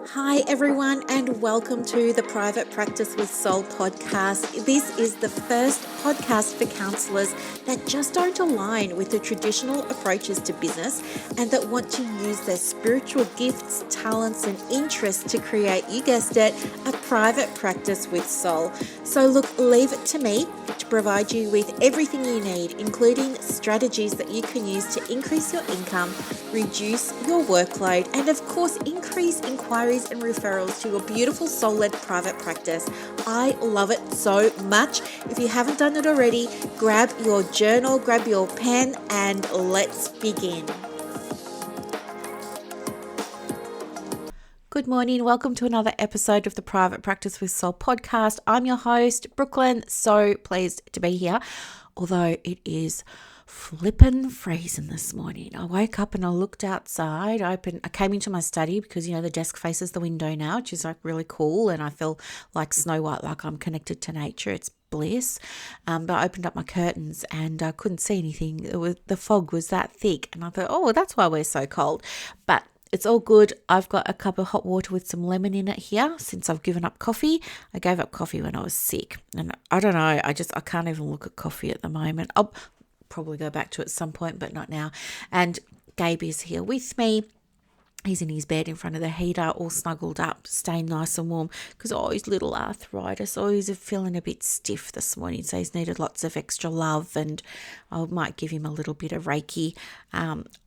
Hi, everyone, and welcome to the Private Practice with Soul podcast. This is the first podcast for counsellors that just don't align with the traditional approaches to business and that want to use their spiritual gifts, talents, and interests to create, you guessed it, a private practice with soul. So, look, leave it to me to provide you with everything you need, including strategies that you can use to increase your income, reduce your workload, and of course, increase inquiries and referrals to your beautiful soul-led private practice. I love it so much. If you haven't done it already, grab your journal, grab your pen, and let's begin. Good morning. Welcome to another episode of the Private Practice with Soul podcast. I'm your host, Brooklyn. So pleased to be here, although it is flippin' freezing this morning. I woke up and I looked outside. I came into my study because, the desk faces the window now, which is like really cool. And I feel like Snow White, like I'm connected to nature. It's bliss. But I opened up my curtains and I couldn't see anything. The fog was that thick. And I thought, oh, that's why we're so cold. But it's all good. I've got a cup of hot water with some lemon in it here since I've given up coffee. I gave up coffee when I was sick. And I don't know, I can't even look at coffee at the moment. I'll probably go back to it at some point, but not now. And Gabe is here with me. He's in his bed in front of the heater, all snuggled up, staying nice and warm because, his little arthritis, he's feeling a bit stiff this morning. So he's needed lots of extra love, and I might give him a little bit of Reiki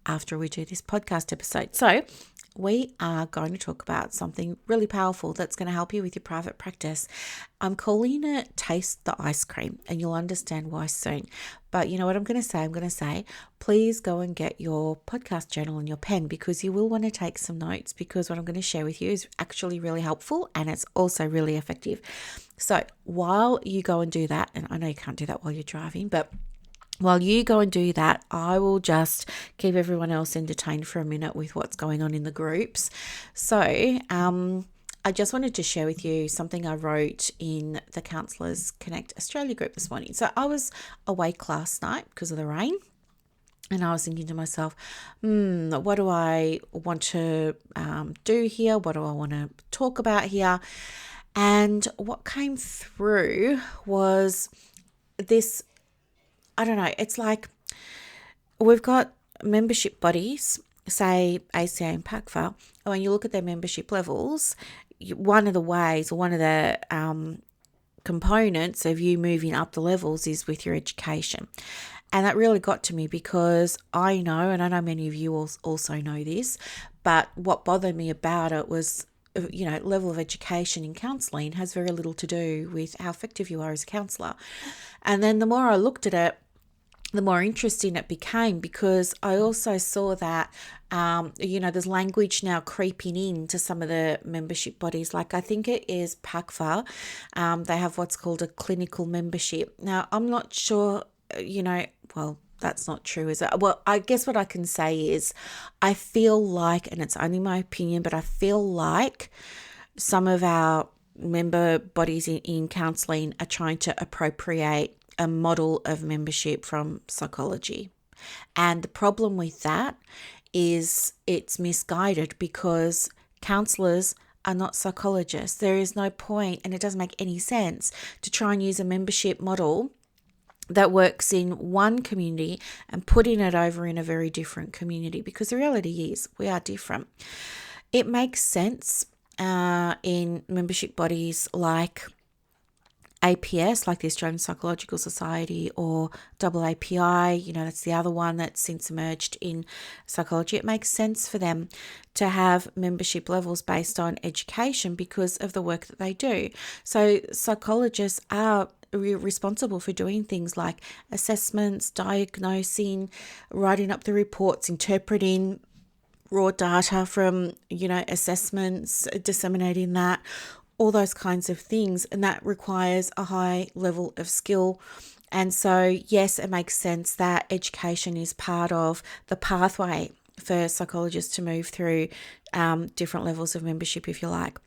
after we do this podcast episode. So we are going to talk about something really powerful that's going to help you with your private practice. I'm calling it Taste the Ice Cream, and you'll understand why soon. But you know what I'm going to say? I'm going to say, please go and get your podcast journal and your pen because you will want to take some notes because what I'm going to share with you is actually really helpful and it's also really effective. So while you go and do that, and I know you can't do that while you're driving, but while you go and do that, I will just keep everyone else entertained for a minute with what's going on in the groups. So I just wanted to share with you something I wrote in the Counsellors Connect Australia group this morning. So I was awake last night because of the rain. And I was thinking to myself, what do I want to do here? What do I want to talk about here? And what came through was this, I don't know, it's like we've got membership bodies, say ACA and PACFA, and when you look at their membership levels, one of the ways or one of the components of you moving up the levels is with your education. And that really got to me because I know, and I know many of you also know this, but what bothered me about it was, level of education in counselling has very little to do with how effective you are as a counsellor. And then the more I looked at it, the more interesting it became because I also saw that, there's language now creeping into some of the membership bodies. Like I think it is PACFA. They have what's called a clinical membership. Now, I'm not sure, that's not true, is it? Well, I guess what I can say is I feel like, and it's only my opinion, but I feel like some of our member bodies in counselling are trying to appropriate a model of membership from psychology. And the problem with that is it's misguided because counsellors are not psychologists. There is no point, and it doesn't make any sense to try and use a membership model that works in one community and putting it over in a very different community because the reality is we are different. It makes sense in membership bodies like APS, like the Australian Psychological Society, or AAPI, that's the other one that's since emerged in psychology. It makes sense for them to have membership levels based on education because of the work that they do. So psychologists are responsible for doing things like assessments, diagnosing, writing up the reports, interpreting raw data from, assessments, disseminating that, all those kinds of things. And that requires a high level of skill. And so, yes, it makes sense that education is part of the pathway for psychologists to move through different levels of membership, if you like.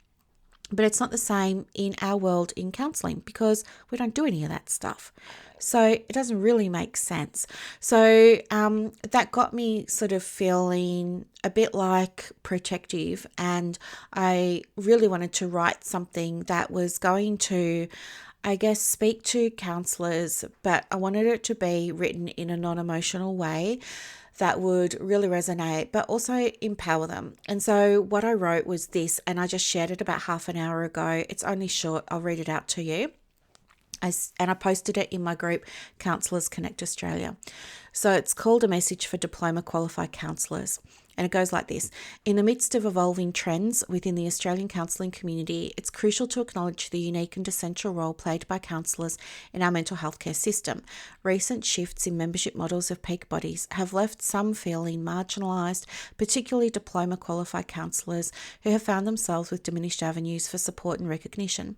But it's not the same in our world in counselling because we don't do any of that stuff. So it doesn't really make sense. So that got me sort of feeling a bit like protective, and I really wanted to write something that was going to, I guess, speak to counsellors, but I wanted it to be written in a non-emotional way that would really resonate, but also empower them. And so what I wrote was this, and I just shared it about half an hour ago. It's only short. I'll read it out to you. And I posted it in my group, Counsellors Connect Australia. So it's called A Message for Diploma Qualified Counsellors. And it goes like this. In the midst of evolving trends within the Australian counselling community, it's crucial to acknowledge the unique and essential role played by counsellors in our mental health care system. Recent shifts in membership models of peak bodies have left some feeling marginalised, particularly diploma qualified counsellors who have found themselves with diminished avenues for support and recognition.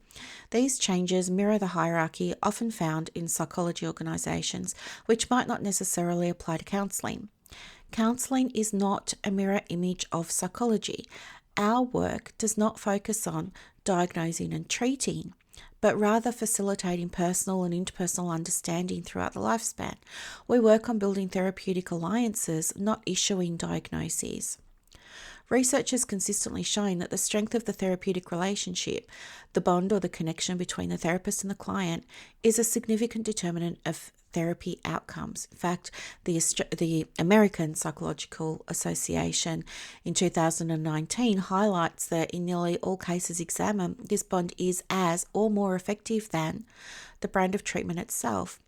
These changes mirror the hierarchy often found in psychology organisations, which might not necessarily apply to counselling. Counselling is not a mirror image of psychology. Our work does not focus on diagnosing and treating, but rather facilitating personal and interpersonal understanding throughout the lifespan. We work on building therapeutic alliances, not issuing diagnoses. Research has consistently shown that the strength of the therapeutic relationship, the bond or the connection between the therapist and the client, is a significant determinant of therapy outcomes. In fact, the American Psychological Association in 2019 highlights that in nearly all cases examined, this bond is as or more effective than the brand of treatment itself.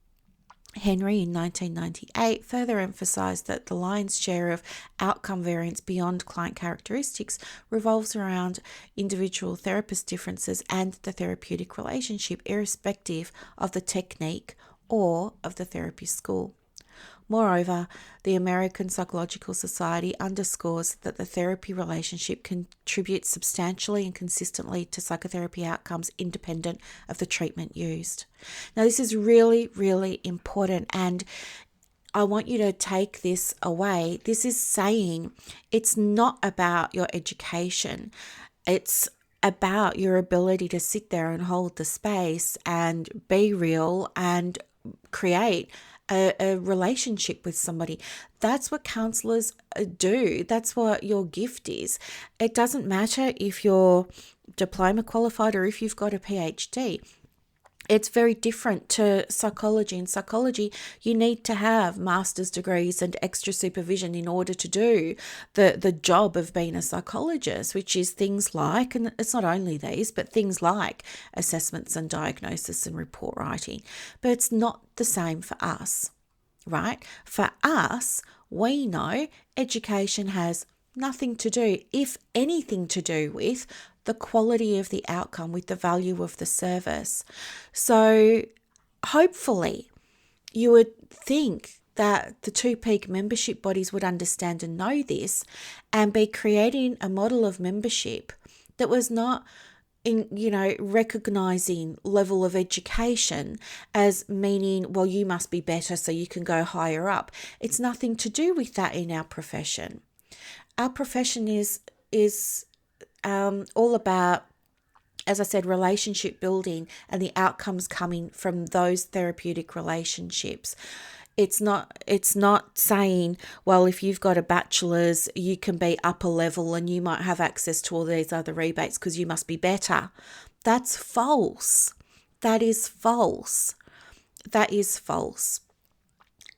Henry in 1998 further emphasised that the lion's share of outcome variance beyond client characteristics revolves around individual therapist differences and the therapeutic relationship, irrespective of the technique or of the therapy school. Moreover, the American Psychological Society underscores that the therapy relationship contributes substantially and consistently to psychotherapy outcomes independent of the treatment used. Now, this is really, really important, and I want you to take this away. This is saying it's not about your education. It's about your ability to sit there and hold the space and be real and create a relationship with somebody. That's what counselors do. That's what your gift is. It doesn't matter if you're diploma qualified or if you've got a PhD. It's very different to psychology. In psychology, you need to have master's degrees and extra supervision in order to do the job of being a psychologist, which is things like, and it's not only these, but things like assessments and diagnosis and report writing. But it's not the same for us, right? For us, we know education has nothing to do, if anything to do with the quality of the outcome, with the value of the service. So hopefully you would think that the two peak membership bodies would understand and know this and be creating a model of membership that was not recognizing level of education as meaning, well, you must be better so you can go higher up. It's nothing to do with that in our profession. Our profession is all about, as I said, relationship building and the outcomes coming from those therapeutic relationships. It's not saying, well, if you've got a bachelor's, you can be upper level and you might have access to all these other rebates because you must be better. That's false. That is false. That is false.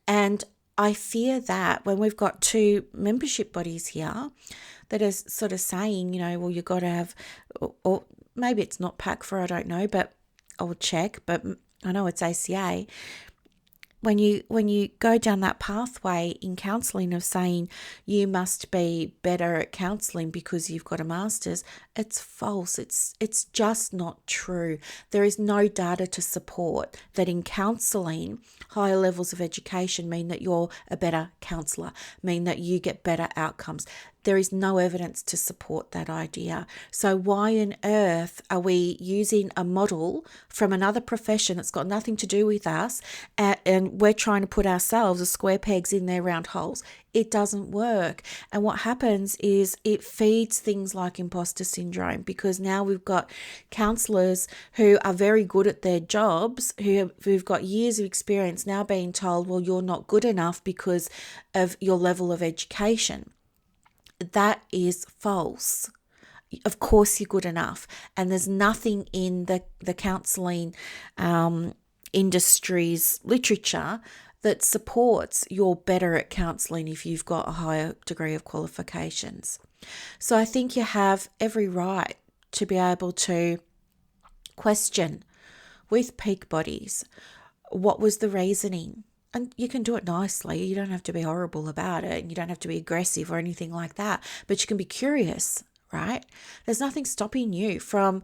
And I fear that when we've got two membership bodies here that are sort of saying, well, you've got to have, or maybe it's not PAC4, I don't know, but I'll check, but I know it's ACA. When you go down that pathway in counselling of saying you must be better at counselling because you've got a master's, it's false. It's just not true. There is no data to support that in counselling, higher levels of education mean that you're a better counsellor, mean that you get better outcomes. There is no evidence to support that idea. So why on earth are we using a model from another profession that's got nothing to do with us, and we're trying to put ourselves as square pegs in their round holes? It doesn't work. And what happens is it feeds things like imposter syndrome, because now we've got counsellors who are very good at their jobs, who've got years of experience, now being told, well, you're not good enough because of your level of education. That is false. Of course you're good enough. And there's nothing in the counselling industry's literature that supports you're better at counselling if you've got a higher degree of qualifications. So I think you have every right to be able to question with peak bodies, what was the reasoning? And you can do it nicely. You don't have to be horrible about it. You don't have to be aggressive or anything like that. But you can be curious, right? There's nothing stopping you from,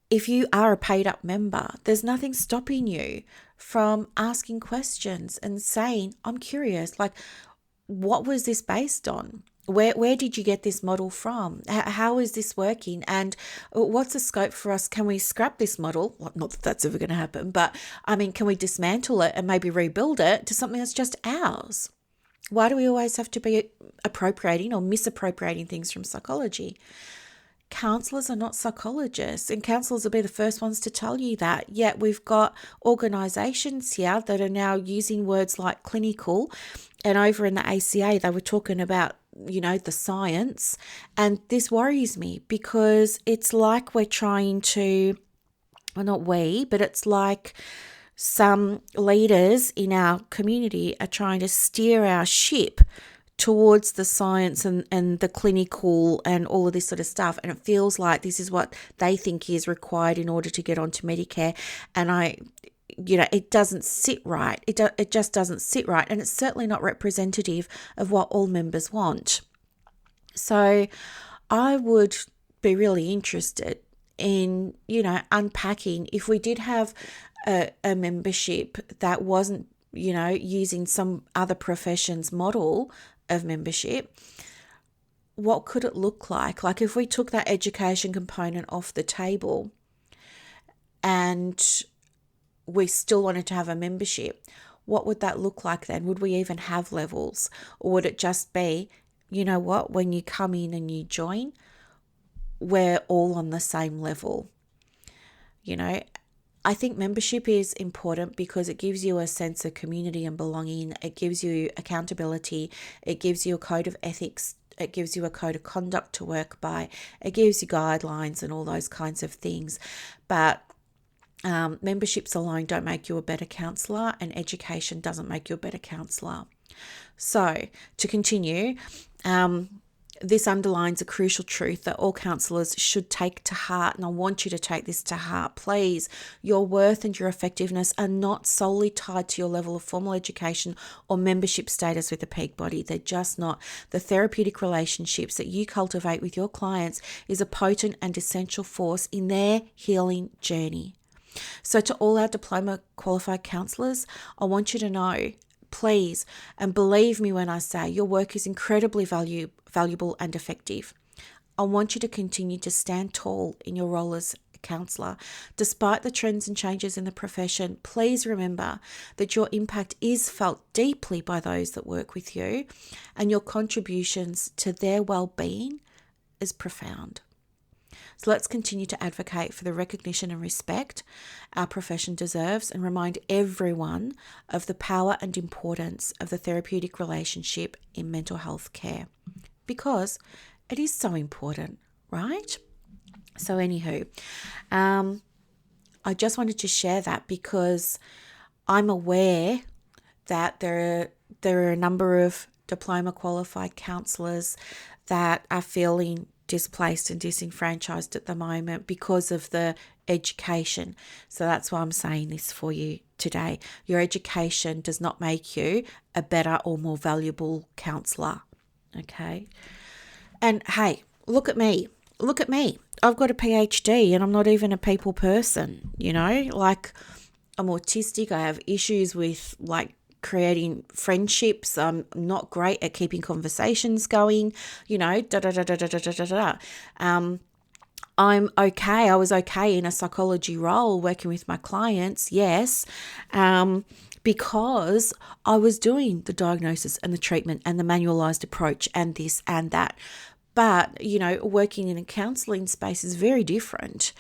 if you are a paid up member, there's nothing stopping you from asking questions and saying, I'm curious, like, what was this based on? Where did you get this model from? How is this working? And what's the scope for us? Can we scrap this model? Well, not that that's ever going to happen, but I mean, can we dismantle it and maybe rebuild it to something that's just ours? Why do we always have to be appropriating or misappropriating things from psychology? Counsellors are not psychologists, and counsellors will be the first ones to tell you that. Yet we've got organisations here that are now using words like clinical, and over in the ACA they were talking about, the science, and this worries me because it's like we're trying to, well, not we, but it's like some leaders in our community are trying to steer our ship towards the science and the clinical and all of this sort of stuff. And it feels like this is what they think is required in order to get onto Medicare. And it doesn't sit right. It just doesn't sit right. And it's certainly not representative of what all members want. So I would be really interested in, unpacking if we did have a membership that wasn't, using some other profession's model of membership, what could it look like? Like if we took that education component off the table and we still wanted to have a membership, what would that look like then? Would we even have levels? Or would it just be, when you come in and you join, we're all on the same level? I think membership is important because it gives you a sense of community and belonging. It gives you accountability. It gives you a code of ethics. It gives you a code of conduct to work by. It gives you guidelines and all those kinds of things. But memberships alone don't make you a better counsellor, and education doesn't make you a better counsellor. So to continue, this underlines a crucial truth that all counsellors should take to heart, and I want you to take this to heart. Please, your worth and your effectiveness are not solely tied to your level of formal education or membership status with a peak body. They're just not. The therapeutic relationships that you cultivate with your clients is a potent and essential force in their healing journey. So to all our diploma qualified counsellors, I want you to know, please, and believe me when I say your work is incredibly valuable and effective. I want you to continue to stand tall in your role as a counsellor. Despite the trends and changes in the profession, please remember that your impact is felt deeply by those that work with you, and your contributions to their well-being is profound. So let's continue to advocate for the recognition and respect our profession deserves, and remind everyone of the power and importance of the therapeutic relationship in mental health care, because it is so important, right? So anywho, I just wanted to share that because I'm aware that there are a number of diploma qualified counsellors that are feeling displaced and disenfranchised at the moment because of the education. So that's why I'm saying this for you today. Your education does not make you a better or more valuable counsellor. Okay. And hey, look at me. I've got a PhD and I'm not even a people person, like I'm autistic. I have issues with creating friendships. I'm not great at keeping conversations going, I'm okay. I was okay in a psychology role working with my clients, yes, because I was doing the diagnosis and the treatment and the manualized approach and this and that. But, working in a counseling space is very different.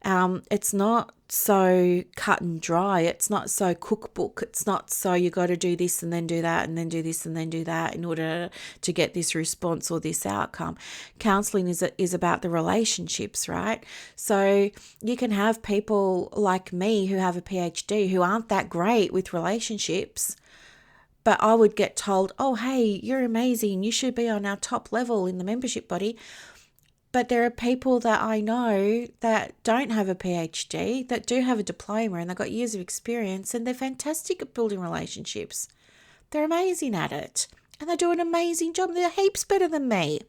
It's not so cut and dry. It's not so cookbook. It's not so you got to do this and then do that and then do this and then do that in order to get this response or this outcome. Counseling is about the relationships, right? So you can have people like me who have a PhD who aren't that great with relationships, but I would get told, oh, hey, you're amazing. You should be on our top level in the membership body. But there are people that I know that don't have a PhD, that do have a diploma, and they've got years of experience, and they're fantastic at building relationships. They're amazing at it, and they do an amazing job. They're heaps better than me,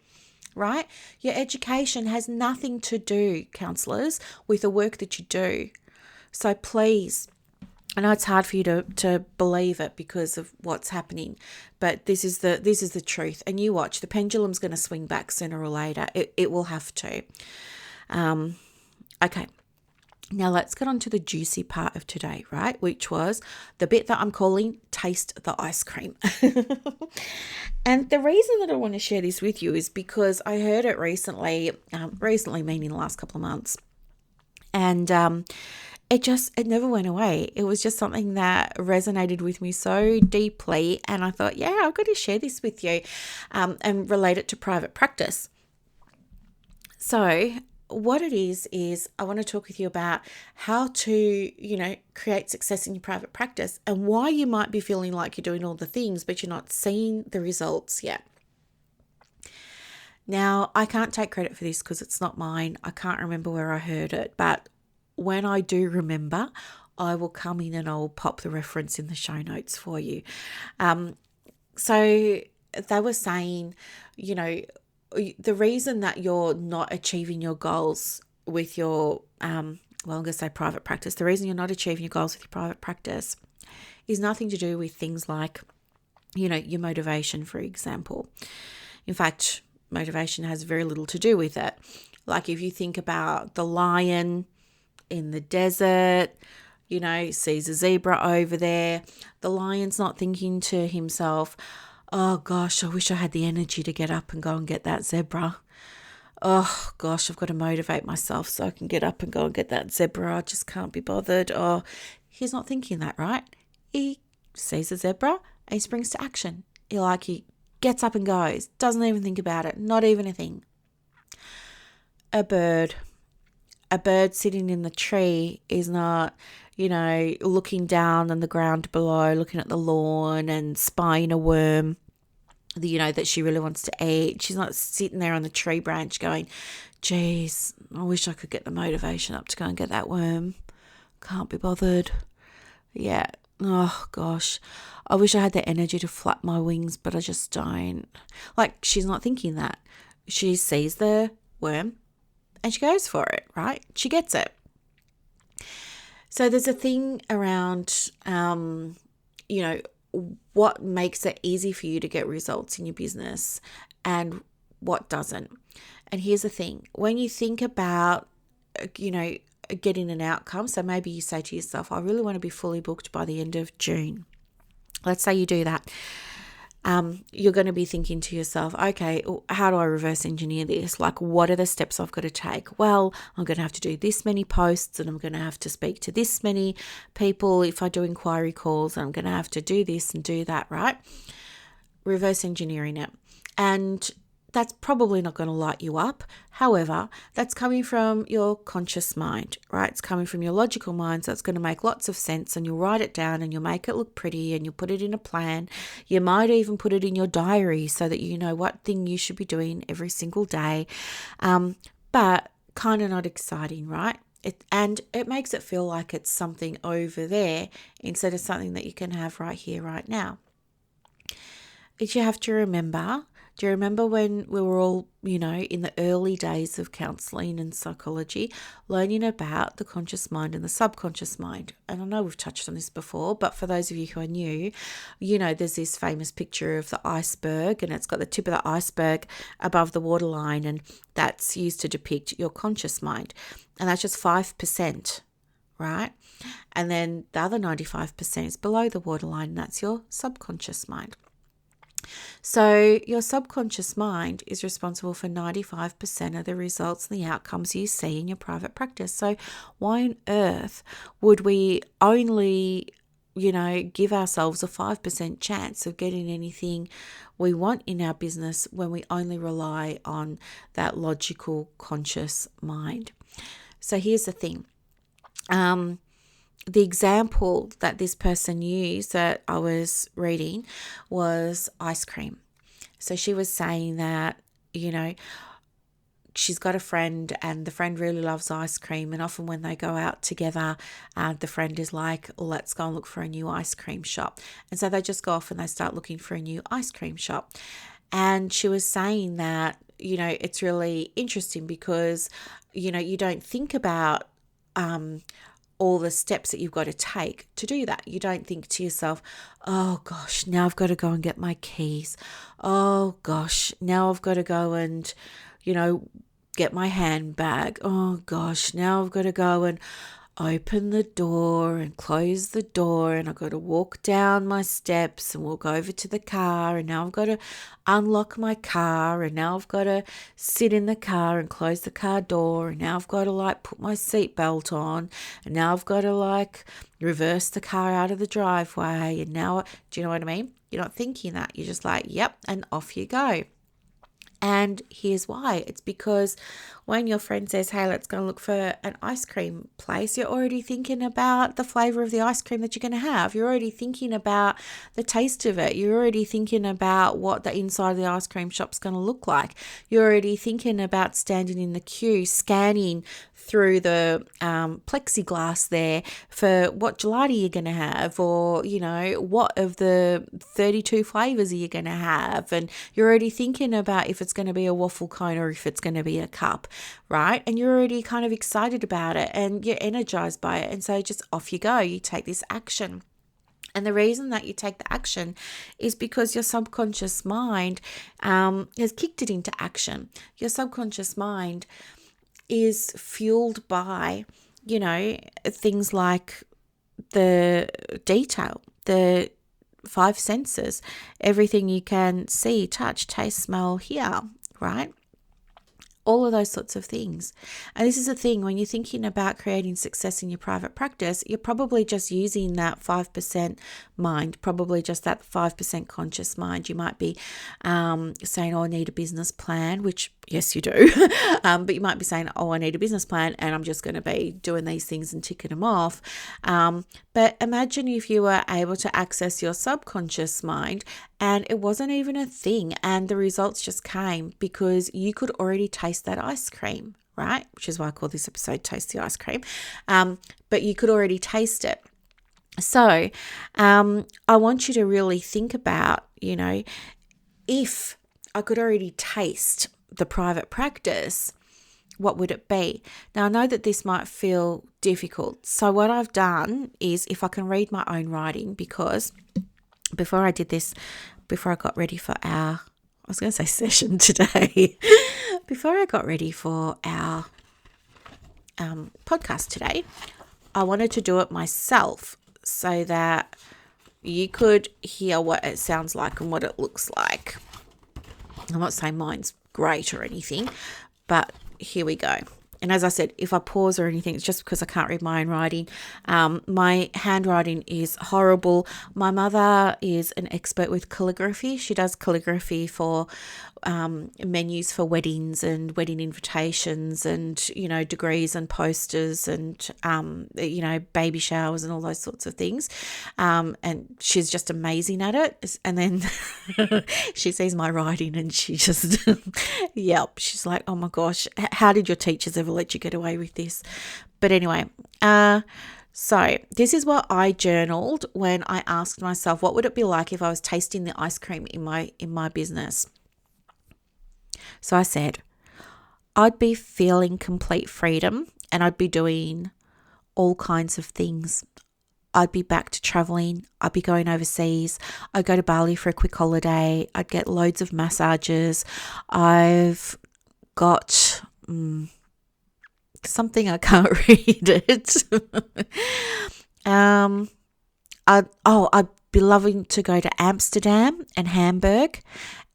right? Your education has nothing to do, counsellors, with the work that you do. So please, I know it's hard for you to believe it because of what's happening, but this is the truth. And you watch, the pendulum's going to swing back sooner or later. It will have to. Okay. Now let's get on to the juicy part of today, right? Which was the bit that I'm calling taste the ice cream. And the reason that I want to share this with you is because I heard it recently meaning the last couple of months. And it never went away. It was just something that resonated with me so deeply. And I thought, yeah, I've got to share this with you and relate it to private practice. So what it is I want to talk with you about how to, create success in your private practice and why you might be feeling like you're doing all the things, but you're not seeing the results yet. Now, I can't take credit for this because it's not mine. I can't remember where I heard it, but when I do remember, I will come in and I'll pop the reference in the show notes for you. So they were saying, the reason that you're not achieving your goals with your, I'm going to say private practice, the reason you're not achieving your goals with your private practice is nothing to do with things like, your motivation, for example. In fact, motivation has very little to do with it. Like if you think about the lion in the desert, sees a zebra over there. The lion's not thinking to himself, oh gosh, I wish I had the energy to get up and go and get that zebra. Oh gosh, I've got to motivate myself so I can get up and go and get that zebra. I just can't be bothered. Oh, he's not thinking that, right? He sees a zebra and he springs to action. He gets up and goes, doesn't even think about it, not even a thing. A bird sitting in the tree is not, looking down on the ground below, looking at the lawn and spying a worm, that she really wants to eat. She's not sitting there on the tree branch going, geez, I wish I could get the motivation up to go and get that worm. Can't be bothered. Yeah. Oh, gosh. I wish I had the energy to flap my wings, but I just don't. She's not thinking that. She sees the worm and she goes for it, right? She gets it. So there's a thing around, what makes it easy for you to get results in your business and what doesn't. And here's the thing. When you think about, getting an outcome, so maybe you say to yourself, I really want to be fully booked by the end of June. Let's say you do that. You're going to be thinking to yourself, okay, how do I reverse engineer this? What are the steps I've got to take? Well, I'm going to have to do this many posts and I'm going to have to speak to this many people if I do inquiry calls, and I'm going to have to do this and do that, right? Reverse engineering it. And that's probably not going to light you up. However, that's coming from your conscious mind, right? It's coming from your logical mind, so it's going to make lots of sense, and you'll write it down and you'll make it look pretty and you'll put it in a plan. You might even put it in your diary so that you know what thing you should be doing every single day, but kind of not exciting, right? It makes it feel like it's something over there instead of something that you can have right here, right now. But you have to remember Do you remember when we were all, in the early days of counseling and psychology, learning about the conscious mind and the subconscious mind? And I know we've touched on this before, but for those of you who are new, there's this famous picture of the iceberg, and it's got the tip of the iceberg above the waterline, and that's used to depict your conscious mind. And that's just 5%, right? And then the other 95% is below the waterline, and that's your subconscious mind. So your subconscious mind is responsible for 95% of the results and the outcomes you see in your private practice. So why on earth would we only, give ourselves a 5% chance of getting anything we want in our business when we only rely on that logical conscious mind? So here's the thing. The example that this person used that I was reading was ice cream. So she was saying that, she's got a friend and the friend really loves ice cream. And often when they go out together, the friend is like, let's go and look for a new ice cream shop. And so they just go off and they start looking for a new ice cream shop. And she was saying that, it's really interesting because, you don't think about all the steps that you've got to take to do that. You don't think to yourself, oh gosh, now I've got to go and get my keys. Oh gosh, now I've got to go and, get my handbag. Oh gosh, now I've got to go and open the door and close the door, and I've got to walk down my steps and walk over to the car, and now I've got to unlock my car, and now I've got to sit in the car and close the car door, and now I've got to put my seatbelt on, and now I've got to reverse the car out of the driveway, and now, do you know what I mean? You're not thinking that. You're just yep, and off you go. And here's why. It's because when your friend says, hey, let's go look for an ice cream place, you're already thinking about the flavor of the ice cream that you're going to have. You're already thinking about the taste of it. You're already thinking about what the inside of the ice cream shop's going to look like. You're already thinking about standing in the queue, scanning through the plexiglass there for what gelati you're going to have, or, what of the 32 flavors are you going to have. And you're already thinking about if it's going to be a waffle cone or if it's going to be a cup, right? And you're already kind of excited about it and you're energized by it. And so just off you go, you take this action. And the reason that you take the action is because your subconscious mind has kicked it into action. Your subconscious mind is fueled by, things like the detail, the 5 senses, everything you can see, touch, taste, smell, hear, right? All of those sorts of things. And this is the thing, when you're thinking about creating success in your private practice, you're probably just using that 5% mind, probably just that 5% conscious mind. You might be saying, oh, I need a business plan, which yes, you do. But you might be saying, oh, I need a business plan and I'm just going to be doing these things and ticking them off. But imagine if you were able to access your subconscious mind and it wasn't even a thing and the results just came because you could already taste that ice cream, right? Which is why I call this episode Taste the Ice Cream. But you could already taste it. So I want you to really think about, if I could already taste the private practice, what would it be? Now, I know that this might feel difficult. So what I've done is, if I can read my own writing, because before I did this, before I got ready for our, I was going to say session today, before I got ready for our podcast today, I wanted to do it myself so that you could hear what it sounds like and what it looks like. I'm not saying mine's great or anything, but here we go. And as I said, if I pause or anything, it's just because I can't read my own writing. My handwriting is horrible. My mother is an expert with calligraphy. She does calligraphy for menus for weddings and wedding invitations and, degrees and posters and, baby showers and all those sorts of things. And she's just amazing at it. And then she sees my writing and she just, she's like, oh my gosh, how did your teachers ever let you get away with this? But anyway, so this is what I journaled when I asked myself, what would it be like if I was tasting the ice cream in my business? So I said, I'd be feeling complete freedom and I'd be doing all kinds of things. I'd be back to traveling. I'd be going overseas. I'd go to Bali for a quick holiday. I'd get loads of massages. I've got something, I can't read it. I'd be loving to go to Amsterdam and Hamburg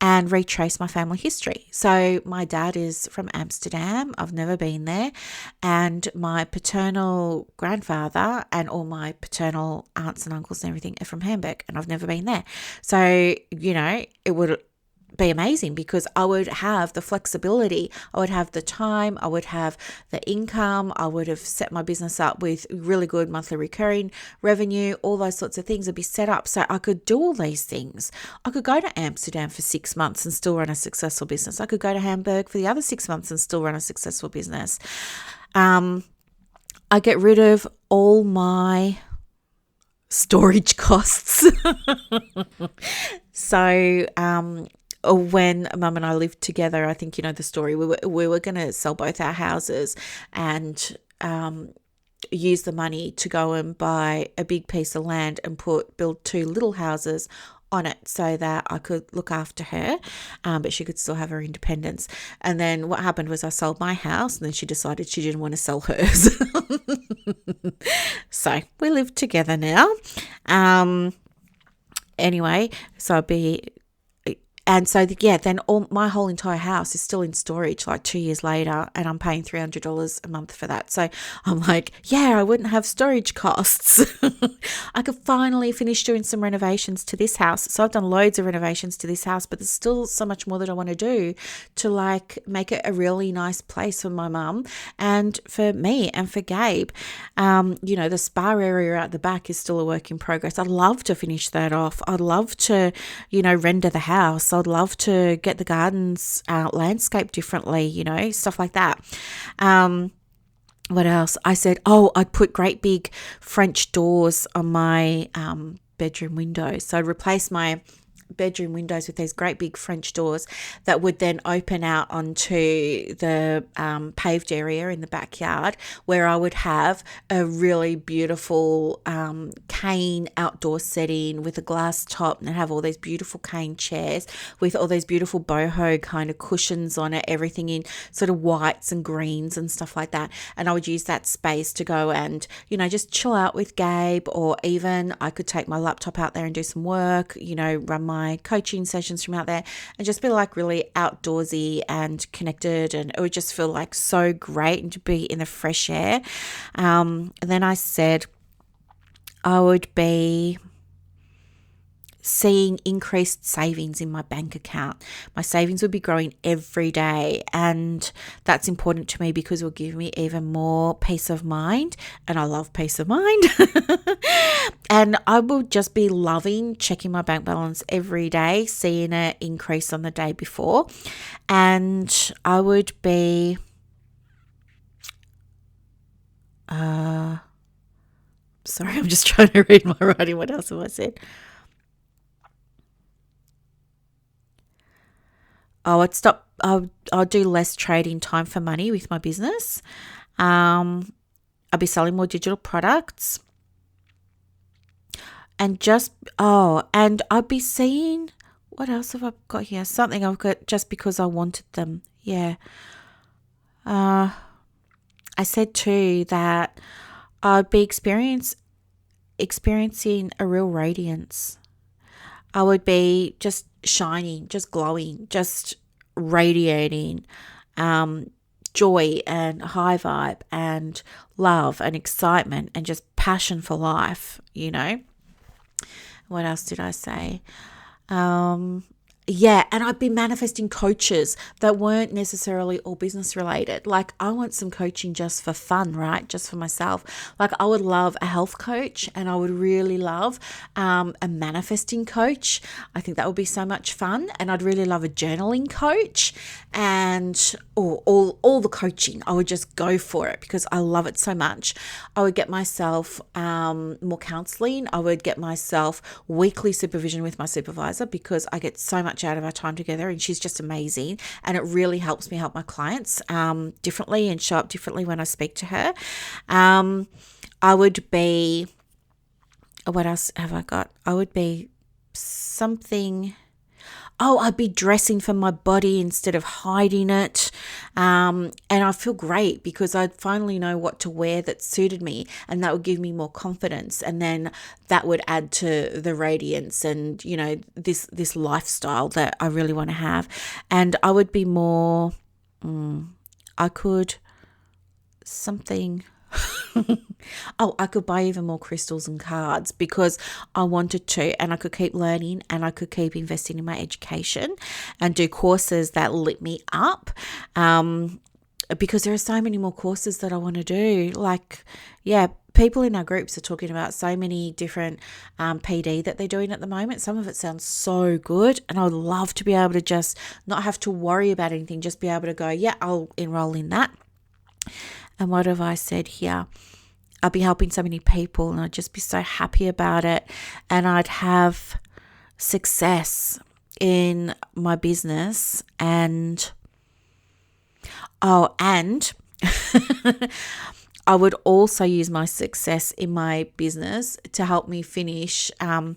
and retrace my family history. So my dad is from Amsterdam. I've never been there. And my paternal grandfather and all my paternal aunts and uncles and everything are from Hamburg, and I've never been there. So, it would be amazing because I would have the flexibility, I would have the time, I would have the income, I would have set my business up with really good monthly recurring revenue, all those sorts of things would be set up so I could do all these things. I could go to Amsterdam for 6 months and still run a successful business. I could go to Hamburg for the other 6 months and still run a successful business. I get rid of all my storage costs. So, when Mum and I lived together, I think you know the story. We were going to sell both our houses and use the money to go and buy a big piece of land and build 2 little houses on it so that I could look after her, but she could still have her independence. And then what happened was I sold my house, and then she decided she didn't want to sell hers. So we live together now. Anyway, so then my whole entire house is still in storage like 2 years later, and I'm paying $300 a month for that. So I'm like, I wouldn't have storage costs. I could finally finish doing some renovations to this house. So I've done loads of renovations to this house, but there's still so much more that I want to do to make it a really nice place for my mum and for me and for Gabe. The spa area at the back is still a work in progress. I'd love to finish that off. I'd love to, render the house. I'd love to get the gardens landscaped differently, stuff like that. What else? I said, I'd put great big French doors on my bedroom windows. So I'd replace my bedroom windows with these great big French doors that would then open out onto the paved area in the backyard, where I would have a really beautiful cane outdoor setting with a glass top, and have all these beautiful cane chairs with all these beautiful boho kind of cushions on it, everything in sort of whites and greens and stuff like that. And I would use that space to go and, just chill out with Gabe, or even I could take my laptop out there and do some work, run my coaching sessions from out there, and just be like really outdoorsy and connected, and it would just feel like so great and to be in the fresh air. And then I said I would be seeing increased savings in my bank account. My savings would be growing every day, and that's important to me because it will give me even more peace of mind, and I love peace of mind. And I will just be loving checking my bank balance every day, seeing it increase on the day before. And I would be sorry, I'm just trying to read my writing. What else have I said? I'll do less trading time for money with my business. I'll be selling more digital products. And and I'd be seeing, what else have I got here? Something I've got just because I wanted them. Yeah. I said too that I'd be experiencing a real radiance. I would be just shining, just glowing, just radiating joy and high vibe and love and excitement and just passion for life, What else did I say? And I'd be manifesting coaches that weren't necessarily all business related. Like, I want some coaching just for fun, right? Just for myself. Like, I would love a health coach, and I would really love a manifesting coach. I think that would be so much fun. And I'd really love a journaling coach, and all the coaching. I would just go for it because I love it so much. I would get myself more counseling. I would get myself weekly supervision with my supervisor because I get so much much out of our time together, and she's just amazing. And it really helps me help my clients differently and show up differently when I speak to her. I would be, what else have I got? I would be something... Oh, I'd be dressing for my body instead of hiding it. And I feel great because I'd finally know what to wear that suited me, and that would give me more confidence. And then that would add to the radiance and, this lifestyle that I really want to have. And I would be more, I could buy even more crystals and cards because I wanted to, and I could keep learning, and I could keep investing in my education and do courses that lit me up, because there are so many more courses that I want to do. People in our groups are talking about so many different PD that they're doing at the moment. Some of it sounds so good, and I would love to be able to just not have to worry about anything, just be able to go, yeah, I'll enroll in that. And what have I said here? I'd be helping so many people, and I'd just be so happy about it. And I'd have success in my business. And I would also use my success in my business to help me finish. I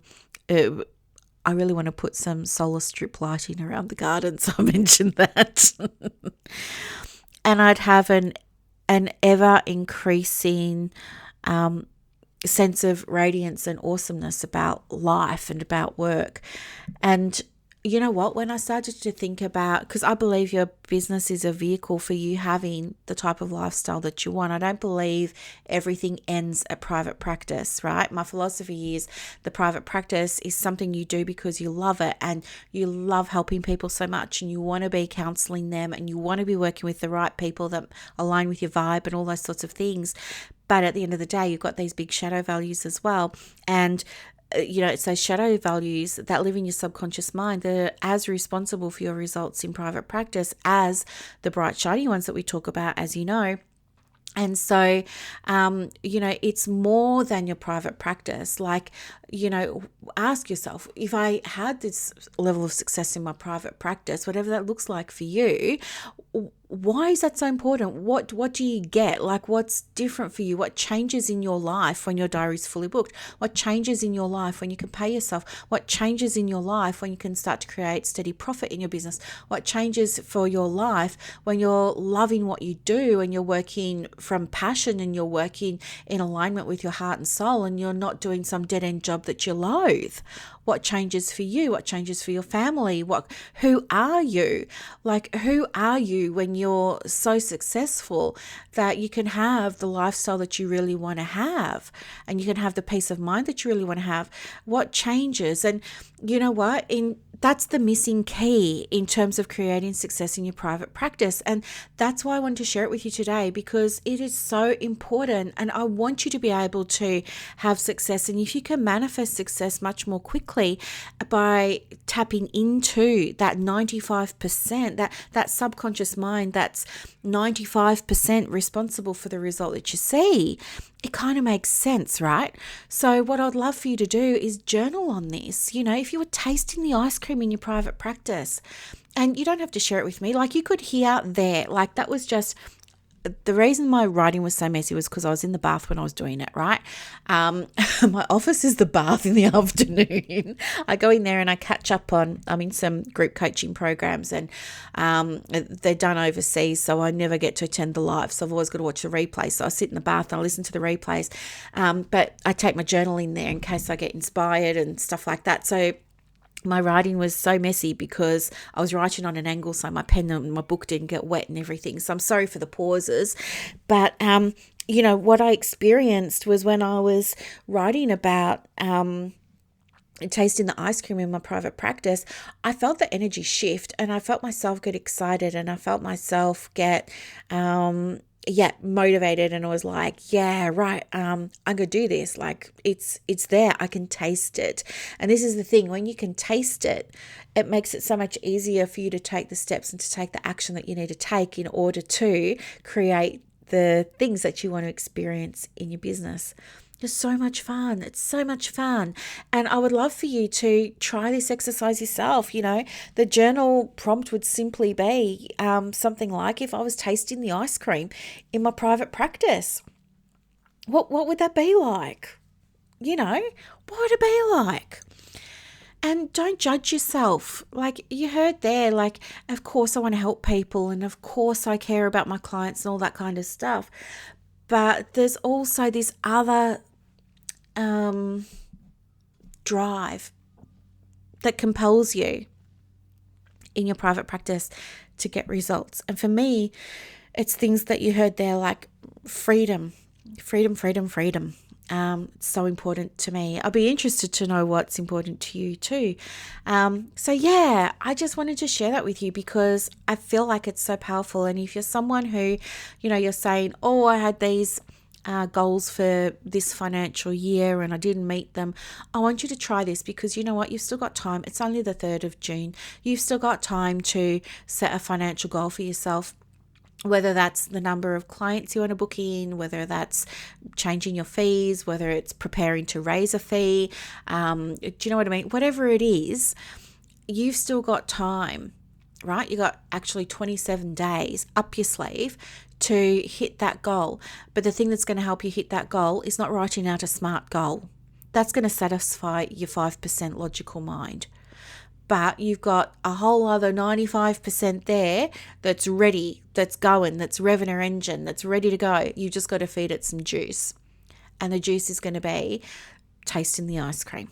really want to put some solar strip lighting around the garden, so I mentioned that. And I'd have an ever increasing sense of radiance and awesomeness about life and about work. And you know what, when I started to think about, because I believe your business is a vehicle for you having the type of lifestyle that you want. I don't believe everything ends at private practice, right? My philosophy is the private practice is something you do because you love it, and you love helping people so much, and you want to be counseling them, and you want to be working with the right people that align with your vibe and all those sorts of things. But at the end of the day, you've got these big shadow values as well. And it's those shadow values that live in your subconscious mind that are as responsible for your results in private practice as the bright, shiny ones that we talk about, as you know. And so, it's more than your private practice. Ask yourself, if I had this level of success in my private practice, whatever that looks like for you, why is that so important? What do you get? What's different for you? What changes in your life when your diary is fully booked? What changes in your life when you can pay yourself? What changes in your life when you can start to create steady profit in your business? What changes for your life when you're loving what you do and you're working from passion and you're working in alignment with your heart and soul, and you're not doing some dead-end job that you loathe? What changes for you? What changes for your family? Who are you? Who are you when you're so successful that you can have the lifestyle that you really want to have, and you can have the peace of mind that you really want to have? What changes? And you know what? That's the missing key in terms of creating success in your private practice. And that's why I wanted to share it with you today, because it is so important. And I want you to be able to have success. And if you can manifest success much more quickly by tapping into that 95%, that subconscious mind that's 95% responsible for the result that you see, it kind of makes sense, right? So what I'd love for you to do is journal on this. If you were tasting the ice cream in your private practice, and you don't have to share it with me, you could hear there, that was just... The reason my writing was so messy was because I was in the bath when I was doing it, right? My office is the bath in the afternoon. I go in there and I catch up on, I'm in some group coaching programs, and they're done overseas, so I never get to attend the live. So I've always got to watch the replay. So I sit in the bath and I listen to the replays. But I take my journal in there in case I get inspired and stuff like that. So my writing was so messy because I was writing on an angle, so my pen and my book didn't get wet and everything. So I'm sorry for the pauses. But, what I experienced was when I was writing about tasting the ice cream in my private practice, I felt the energy shift, and I felt myself get excited, and I felt myself get... motivated, and I was like, yeah, right, I'm gonna do this. It's there, I can taste it. And this is the thing, when you can taste it, it makes it so much easier for you to take the steps and to take the action that you need to take in order to create the things that you want to experience in your business. It's so much fun. It's so much fun. And I would love for you to try this exercise yourself. The journal prompt would simply be something like, if I was tasting the ice cream in my private practice, what would that be like? What would it be like? And don't judge yourself. Like you heard there, like, of course I want to help people and of course I care about my clients and all that kind of stuff. But there's also this other drive that compels you in your private practice to get results. And for me, it's things that you heard there, like freedom. It's so important to me. I'll be interested to know what's important to you too. I just wanted to share that with you because I feel like it's so powerful. And if you're someone who, you're saying, oh, I had these goals for this financial year and I didn't meet them, I want you to try this because you know what? You've still got time. It's only the 3rd of June. You've still got time to set a financial goal for yourself. Whether that's the number of clients you want to book in, whether that's changing your fees, whether it's preparing to raise a fee, do you know what I mean? Whatever it is, you've still got time, right? You got actually 27 days up your sleeve to hit that goal. But the thing that's going to help you hit that goal is not writing out a SMART goal. That's going to satisfy your 5% logical mind. But you've got a whole other 95% there that's ready, that's going, that's revving her engine, that's ready to go. You just got to feed it some juice. And the juice is going to be tasting the ice cream.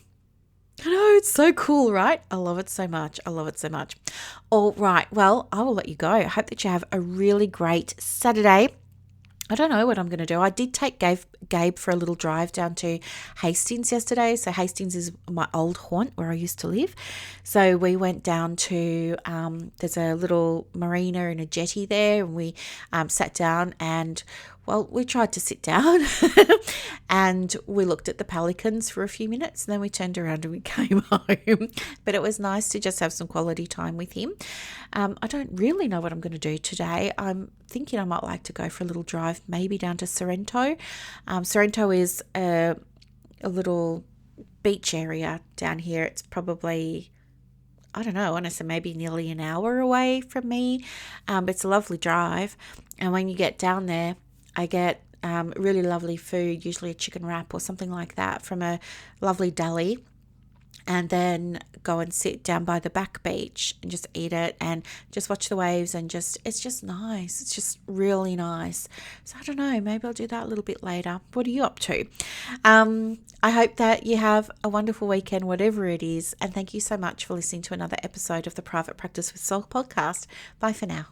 I know, it's so cool, right? I love it so much. All right, well, I will let you go. I hope that you have a really great Saturday. I don't know what I'm going to do. I did take Gabe for a little drive down to Hastings yesterday. So Hastings is my old haunt where I used to live. So we went down to, there's a little marina and a jetty there, and we sat down and, well, we tried to sit down and we looked at the pelicans for a few minutes and then we turned around and we came home. But it was nice to just have some quality time with him. I don't really know what I'm going to do today. I'm thinking I might like to go for a little drive, maybe down to Sorrento. Sorrento is a little beach area down here. It's probably, I don't know, I want to say maybe nearly an hour away from me. But it's a lovely drive. And when you get down there, I get really lovely food, usually a chicken wrap or something like that from a lovely deli, and then go and sit down by the back beach and just eat it and just watch the waves and it's just nice. It's just really nice. So I don't know, maybe I'll do that a little bit later. What are you up to? I hope that you have a wonderful weekend, whatever it is. And thank you so much for listening to another episode of the Private Practice with Soul podcast. Bye for now.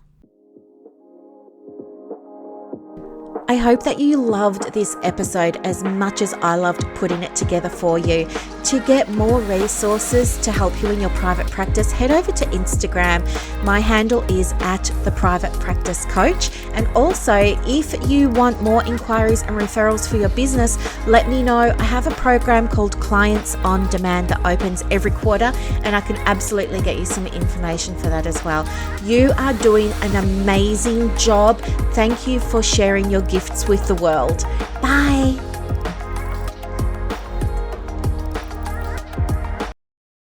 I hope that you loved this episode as much as I loved putting it together for you. To get more resources to help you in your private practice, head over to Instagram. My handle is @theprivatepracticecoach. And also, if you want more inquiries and referrals for your business, let me know. I have a program called Clients on Demand that opens every quarter, and I can absolutely get you some information for that as well. You are doing an amazing job. Thank you for sharing your gifts with the world. Bye.